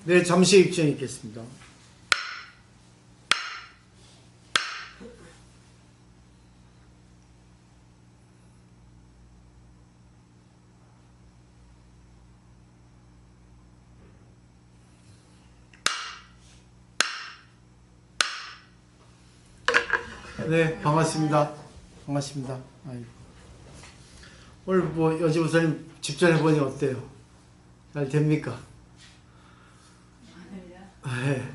네, 잠시 입장이 있겠습니다. 네, 반갑습니다. 반갑습니다. 아이고. 오늘 뭐 여지부사님 집전해보니 어때요? 잘 됩니까? 네.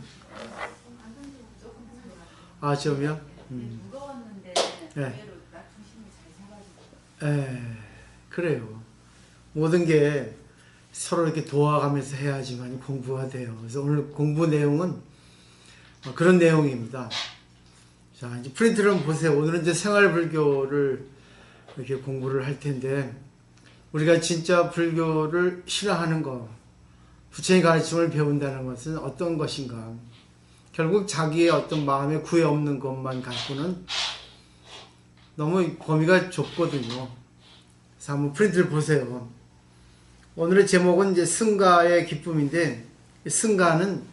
아, 지금요? 무거웠는데 네. 의외로 나 중심이 잘 서가지고. 네, 그래요. 모든 게 서로 이렇게 도와가면서 해야지만 공부가 돼요. 그래서 오늘 공부 내용은 그런 내용입니다. 자, 이제 프린트를 한번 보세요. 오늘은 이제 생활불교를 이렇게 공부를 할 텐데, 우리가 진짜 불교를 신앙하는 것, 부처의 가르침을 배운다는 것은 어떤 것인가? 결국 자기의 어떤 마음에 구애 없는 것만 갖고는 너무 범위가 좁거든요. 그래서 한번 프린트를 보세요. 오늘의 제목은 이제 승가의 기쁨인데, 승가는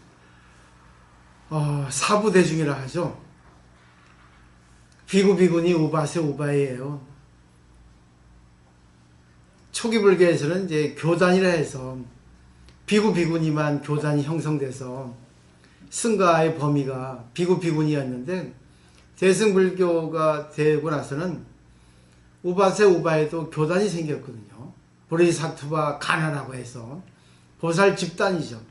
사부대중이라 하죠. 비구 비구니 우바세 우바이예요. 초기 불교에서는 이제 교단이라 해서 비구 비구니만 교단이 형성돼서 승가의 범위가 비구 비구니였는데, 대승불교가 되고 나서는 우바세 우바에도 교단이 생겼거든요. 보리사투바 가나라고 해서 보살 집단이죠.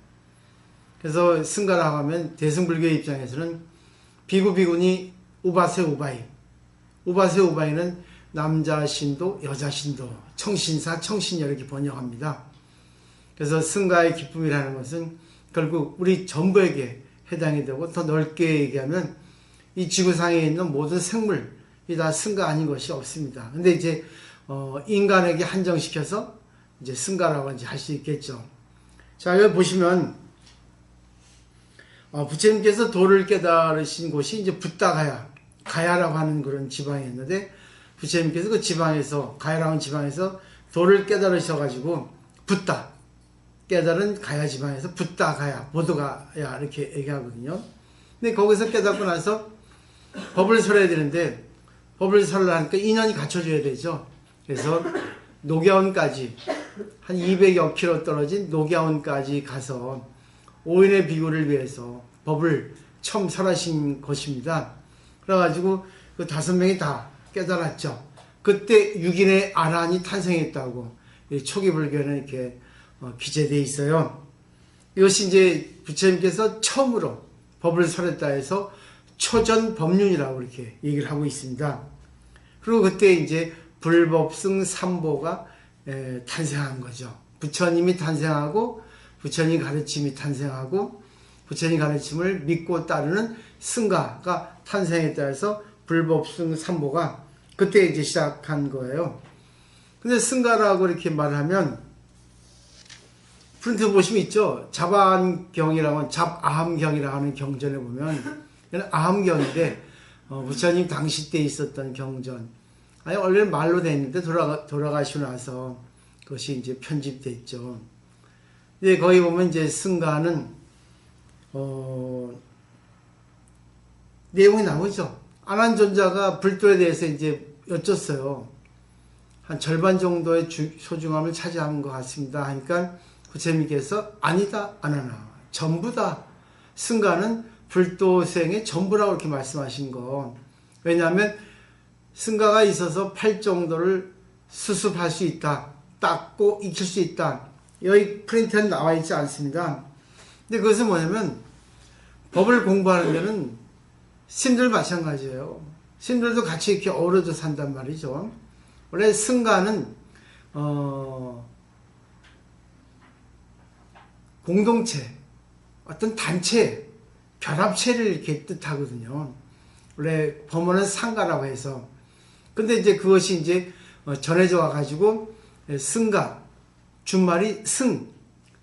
그래서 승가라고 하면 대승불교의 입장에서는 비구 비구니 우바세 우바이, 우바세 우바이는 남자 신도, 여자 신도, 청신사, 청신녀 이렇게 번역합니다. 그래서 승가의 기쁨이라는 것은 결국 우리 전부에게 해당이 되고, 더 넓게 얘기하면 이 지구상에 있는 모든 생물이 다 승가 아닌 것이 없습니다. 근데 이제 인간에게 한정시켜서 이제 승가라고 이제 할 수 있겠죠. 자, 여기 보시면 부처님께서 도를 깨달으신 곳이 이제 붓다가야, 가야라고 하는 그런 지방이었는데, 부처님께서 그 지방에서, 가야라는 지방에서 도를 깨달으셔가지고 붓다, 깨달은 가야 지방에서 붓다 가야, 보도가야 이렇게 얘기하거든요. 근데 거기서 깨닫고 나서 법을 설해야 되는데, 법을 설하니까 인연이 갖춰져야 되죠. 그래서 녹야원까지 한 200여 킬로 떨어진 녹야원까지 가서 5인의 비구를 위해서 법을 처음 설하신 것입니다. 그래가지고 그 5명이 다 깨달았죠. 그때 6인의 아란이 탄생했다고 초기 불교는 이렇게 기재되어 있어요. 이것이 이제 부처님께서 처음으로 법을 설했다 해서 초전 법륜이라고 이렇게 얘기를 하고 있습니다. 그리고 그때 이제 불법승 삼보가 탄생한 거죠. 부처님이 탄생하고, 부처님 가르침이 탄생하고, 부처님 가르침을 믿고 따르는 승가가 탄생했다 해서 불법승 삼보가 그때 이제 시작한 거예요. 근데 승가라고 이렇게 말하면, 프린트 보시면 있죠? 잡안경이라고, 잡아함경이라고 하는 경전에 보면, 이건 아함경인데, 부처님 당시 때 있었던 경전. 아니, 원래는 말로 됐는데, 돌아가시고 나서 그것이 이제 편집됐죠. 근데 거기 보면 이제 승가는, 내용이 나오죠. 아난존자가 불도에 대해서 이제 여쭸어요. 한 절반 정도의 소중함을 차지하는 것 같습니다. 하니까 부처님께서 아니다, 아나나. 전부 다 승가는 불도생의 전부라고 이렇게 말씀하신 거. 왜냐하면 승가가 있어서 8정도를 수습할 수 있다. 닦고 익힐 수 있다. 여기 프린트에 나와 있지 않습니다. 근데 그것은 뭐냐면 법을 공부하는 데는 신들 마찬가지예요. 신들도 같이 이렇게 어우러져 산단 말이죠. 원래 승가는 공동체, 어떤 단체, 결합체를 이렇게 뜻하거든요. 원래 범어는 상가라고 해서. 근데 이제 그것이 이제 전해져 와가지고 승가, 준말이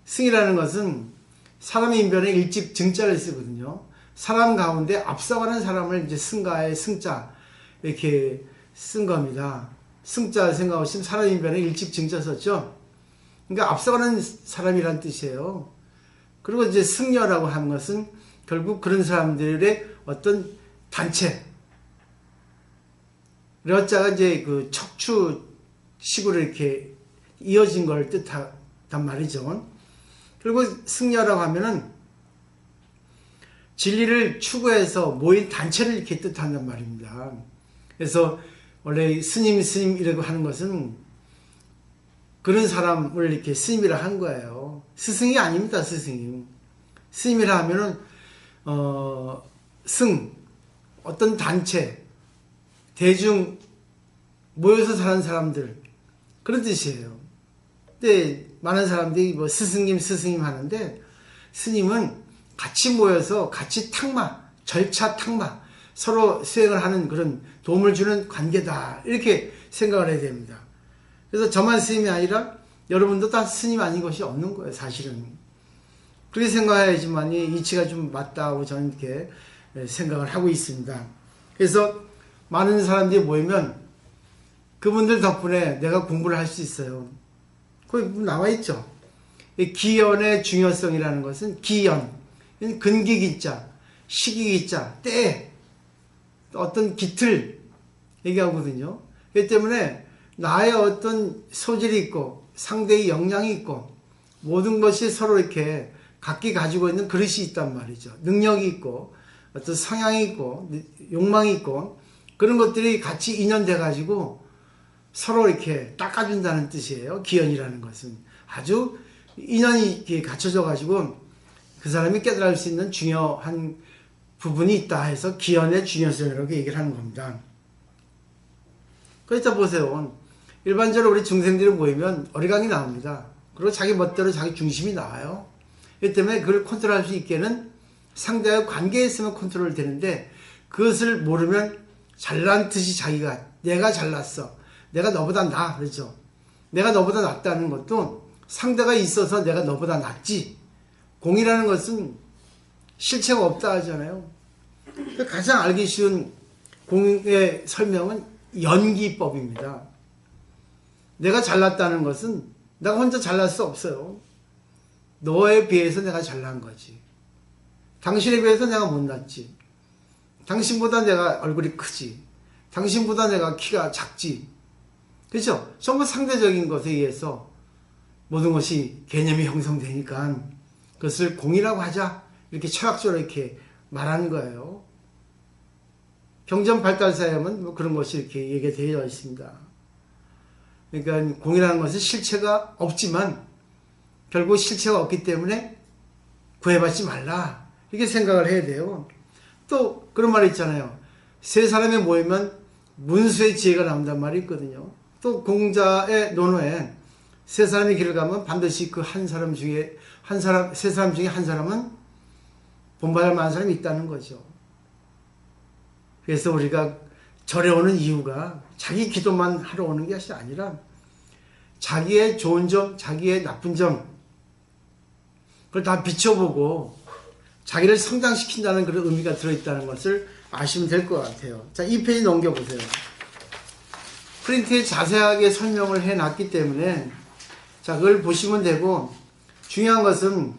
승이라는 것은 사람의 인변에 일찍 증자를 쓰거든요. 사람 가운데 앞서가는 사람을 이제 승가의 승자 이렇게 쓴 겁니다. 승자 생각하시면 사람 인변에 일찍 증자 썼죠. 그러니까 앞서가는 사람이란 뜻이에요. 그리고 이제 승려라고 하는 것은 결국 그런 사람들의 어떤 단체. 려자가 이제 그 척추식으로 이렇게 이어진 걸 뜻하단 말이죠. 그리고 승려라고 하면은 진리를 추구해서 모인 단체를 이렇게 뜻한단 말입니다. 그래서 원래 스님이라고 하는 것은 그런 사람을 이렇게 스님이라 한 거예요. 스승이 아닙니다, 스승이. 스님이라 하면은, 어떤 단체, 대중, 모여서 사는 사람들, 그런 뜻이에요. 근데 많은 사람들이 뭐 스승님 하는데, 스님은 같이 모여서 같이 절차 탁마, 서로 수행을 하는 그런 도움을 주는 관계다. 이렇게 생각을 해야 됩니다. 그래서 저만 스님이 아니라 여러분도 다 스님 아닌 것이 없는 거예요, 사실은. 그렇게 생각해야지만이 이치가 좀 맞다고 저는 이렇게 생각을 하고 있습니다. 그래서 많은 사람들이 모이면 그분들 덕분에 내가 공부를 할 수 있어요. 거기 나와 있죠. 기연의 중요성이라는 것은 기연, 근기기자, 시기기자, 때, 어떤 기틀 얘기하거든요. 그렇기 때문에 나의 어떤 소질이 있고 상대의 역량이 있고 모든 것이 서로 이렇게 각기 가지고 있는 그릇이 있단 말이죠. 능력이 있고 어떤 성향이 있고 욕망이 있고 그런 것들이 같이 인연돼 가지고 서로 이렇게 닦아준다는 뜻이에요. 기연이라는 것은 아주 인연이 이렇게 갖춰져 가지고 그 사람이 깨달을 수 있는 중요한 부분이 있다 해서 기연의 중요성이라고 얘기를 하는 겁니다. 그러니까 보세요. 일반적으로 우리 중생들이 모이면 어리광이 나옵니다. 그리고 자기 멋대로 자기 중심이 나와요. 그렇기 때문에 그걸 컨트롤할 수 있게는 상대와 관계에 있으면 컨트롤 되는데 그것을 모르면 잘난 듯이 자기가 내가 잘났어. 내가 너보다 나. 그렇죠. 내가 너보다 낫다는 것도 상대가 있어서 내가 너보다 낫지. 공이라는 것은 실체가 없다 하잖아요. 가장 알기 쉬운 공의 설명은 연기법입니다. 내가 잘났다는 것은 내가 혼자 잘날 수 없어요. 너에 비해서 내가 잘난 거지. 당신에 비해서 내가 못났지. 당신보다 내가 얼굴이 크지. 당신보다 내가 키가 작지. 그렇죠? 전부 상대적인 것에 의해서 모든 것이 개념이 형성되니까 그것을 공이라고 하자. 이렇게 철학적으로 이렇게 말하는 거예요. 경전 발달사에 하면 뭐 그런 것이 이렇게 얘기되어 있습니다. 그러니까 공이라는 것은 실체가 없지만 결국 실체가 없기 때문에 구애받지 말라. 이렇게 생각을 해야 돼요. 또 그런 말이 있잖아요. 세 사람이 모이면 문수의 지혜가 나온단 말이 있거든요. 또 공자의 논어에 세 사람이 길을 가면 반드시 그 세 사람 중에 한 사람은 본받을 만한 사람이 있다는 거죠. 그래서 우리가 절에 오는 이유가 자기 기도만 하러 오는 것이 아니라 자기의 좋은 점, 자기의 나쁜 점 그걸 다 비춰보고 자기를 성장시킨다는 그런 의미가 들어있다는 것을 아시면 될 것 같아요. 자, 이 페이지 넘겨보세요. 프린트에 자세하게 설명을 해놨기 때문에 자, 그걸 보시면 되고 중요한 것은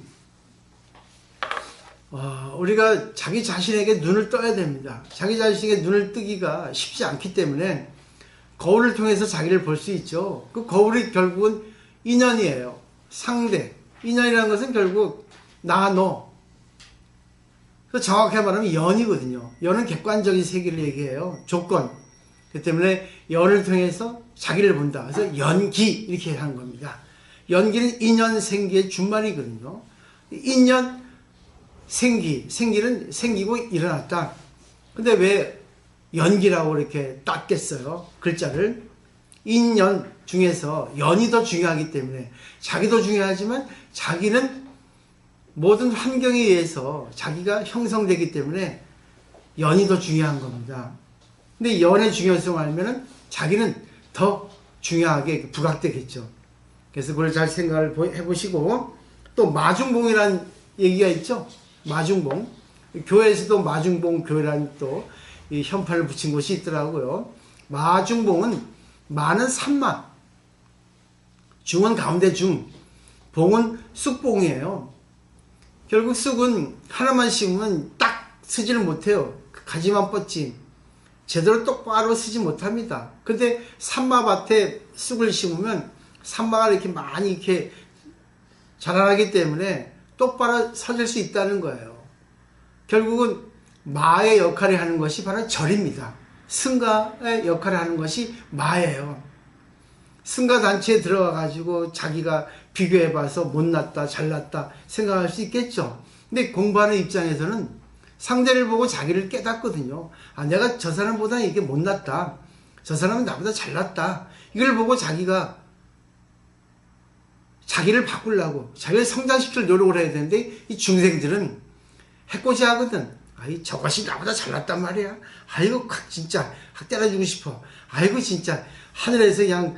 우리가 자기 자신에게 눈을 떠야 됩니다. 자기 자신에게 눈을 뜨기가 쉽지 않기 때문에 거울을 통해서 자기를 볼 수 있죠. 그 거울이 결국은 인연이에요. 상대. 인연이라는 것은 결국 나, 너. 그래서 정확히 말하면 연이거든요. 연은 객관적인 세계를 얘기해요. 조건. 그렇기 때문에 연을 통해서 자기를 본다. 그래서 연기 이렇게 하는 겁니다. 연기는 인연, 생기의 준말이거든요. 인연, 생기는 생기고 일어났다. 근데 왜 연기라고 이렇게 땄겠어요? 글자를. 인연 중에서 연이 더 중요하기 때문에 자기도 중요하지만 자기는 모든 환경에 의해서 자기가 형성되기 때문에 연이 더 중요한 겁니다. 근데 연의 중요성을 알면은 자기는 더 중요하게 부각되겠죠. 그래서 그걸 잘 생각을 해보시고 또 마중봉이라는 얘기가 있죠. 마중봉. 교회에서도 마중봉 교회라는 또 이 현판을 붙인 곳이 있더라고요. 마중봉은 마는 산마, 중은 가운데 중, 봉은 쑥봉이에요. 결국 쑥은 하나만 심으면 딱 쓰지를 못해요. 가지만 뻗지 제대로 똑바로 쓰지 못합니다. 근데 산마밭에 쑥을 심으면 산마가 이렇게 많이 이렇게 자라나기 때문에 똑바로 서질 수 있다는 거예요. 결국은 마의 역할을 하는 것이 바로 절입니다. 승가의 역할을 하는 것이 마예요. 승가 단체에 들어가 가지고 자기가 비교해 봐서 못났다 잘났다 생각할 수 있겠죠. 근데 공부하는 입장에서는 상대를 보고 자기를 깨닫거든요. 아, 내가 저 사람보다 이게 못났다, 저 사람은 나보다 잘났다, 이걸 보고 자기가 자기를 바꾸려고 자기를 성장시킬 노력을 해야 되는데, 이 중생들은 해코지 하거든. 아이, 저것이 나보다 잘났단 말이야. 아이고, 진짜 때려주고 싶어. 아이고, 진짜 하늘에서 그냥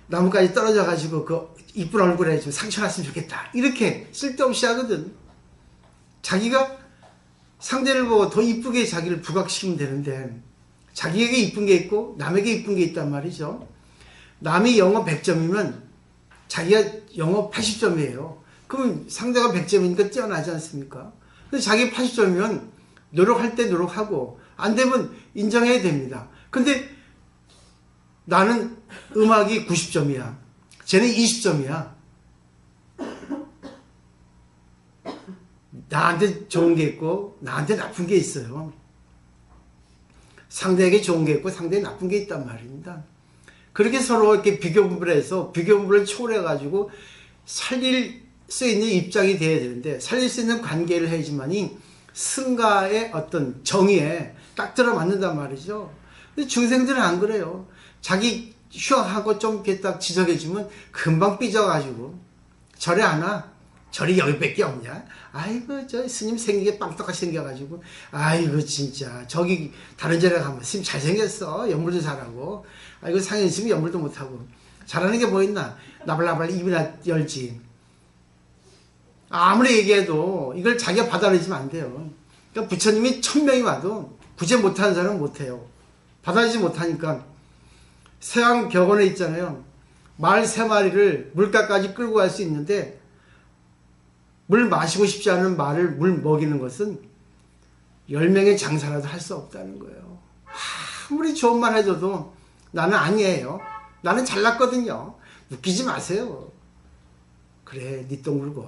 나무까지 떨어져 가지고 그 이쁜 얼굴에 좀 상처 났으면 좋겠다, 이렇게 쓸데없이 하거든. 자기가 상대를 보고 더 이쁘게 자기를 부각시키면 되는데, 자기에게 이쁜 게 있고 남에게 이쁜 게 있단 말이죠. 남이 영어 100점이면 자기가 영어 80점이에요. 그럼 상대가 100점이니까 뛰어나지 않습니까? 근데 자기 80점이면 노력할 때 노력하고 안 되면 인정해야 됩니다. 근데 나는 음악이 90점이야. 쟤는 20점이야. 나한테 좋은 게 있고 나한테 나쁜 게 있어요. 상대에게 좋은 게 있고 상대에 나쁜 게 있단 말입니다. 그렇게 서로 이렇게 비교 분별을 해서 비교 분별을 초월해 가지고 살릴 수 있는 입장이 돼야 되는데, 살릴 수 있는 관계를 해야지만이 승가의 어떤 정의에 딱 들어맞는단 말이죠. 근데 중생들은 안 그래요. 자기 휴학하고 좀 이렇게 딱 지적해주면 금방 삐져가지고 절에 안 와. 절이 여기밖에 없냐? 아이고, 저 스님 생기게 빵떡같이 생겨가지고, 아이고, 진짜 저기 다른 절에 가면 스님 잘생겼어. 연물도 잘하고. 아이고, 상현 스님 연물도 못하고. 잘하는 게 뭐 있나? 나발나발 입이나 열지. 아무리 얘기해도 이걸 자기가 받아들이면 안 돼요. 그러니까 부처님이 1000명이 와도 구제 못하는 사람은 못해요. 받아들이지 못하니까. 서양 격언에 있잖아요. 말 3마리를 물가까지 끌고 갈 수 있는데, 물 마시고 싶지 않은 말을 물 먹이는 것은 10명의 장사라도 할 수 없다는 거예요. 아무리 좋은 말 해줘도 나는 아니에요. 나는 잘났거든요. 웃기지 마세요. 그래, 니 똥 물고.